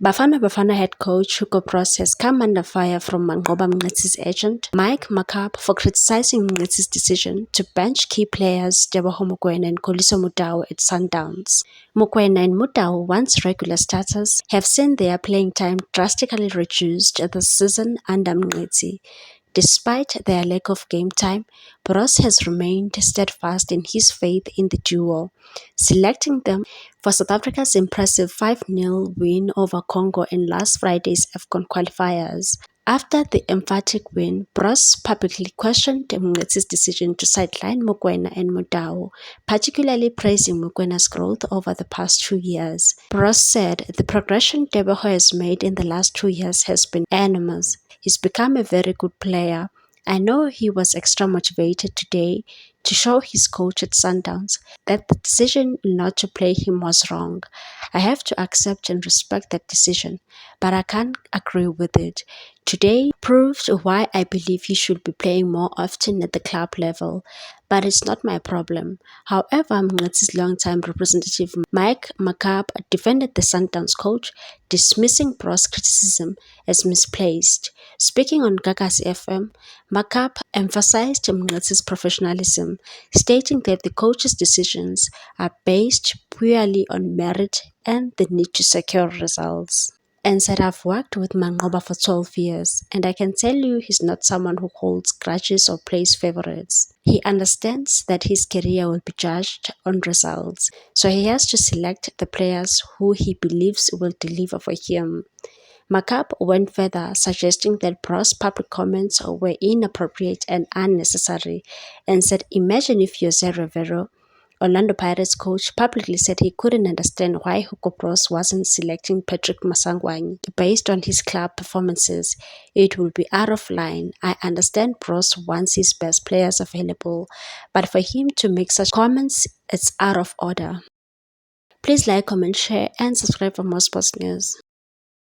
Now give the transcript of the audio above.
Bafana head coach Hugo has come under fire from Manqoba Mngqithi's agent, Manqoba, for criticizing Mngqithi's decision to bench key players Teboho Mokoena and Koliso Mudau at Sundowns. Mokoena and Mudau, once regular starters, have seen their playing time drastically reduced this season under Mngqithi. Despite their lack of game time, Bros has remained steadfast in his faith in the duo, selecting them for South Africa's impressive 5-0 win over Congo in last Friday's AFCON qualifiers. After the emphatic win, Bros publicly questioned Mngqithi's decision to sideline Mokoena and Mudau, particularly praising Mokwena's growth over the past 2 years. Bros said the progression Teboho has made in the last 2 years has been enormous. He's become a very good player. I know he was extra motivated today to show his coach at Sundowns that the decision not to play him was wrong. I have to accept and respect that decision, but I can't agree with it. Today proved why I believe he should be playing more often at the club level, but it's not my problem. However, Mngqithi's longtime representative Manqoba defended the Sundowns coach, dismissing Bros' criticism as misplaced. Speaking on Gagasi FM, Manqoba emphasized Mngqithi's professionalism, stating that the coach's decisions are based purely on merit and the need to secure results. And said, I've worked with Manqoba for 12 years, and I can tell you he's not someone who holds grudges or plays favorites. He understands that his career will be judged on results, so he has to select the players who he believes will deliver for him. Manqoba went further, suggesting that Bros' public comments were inappropriate and unnecessary, and said, imagine if Jose Rivero, Orlando Pirates coach, publicly said he couldn't understand why Hugo Bros wasn't selecting Patrick Masangwani based on his club performances. It would be out of line. I understand Bros wants his best players available, but for him to make such comments, it's out of order. Please like, comment, share, and subscribe for more sports news.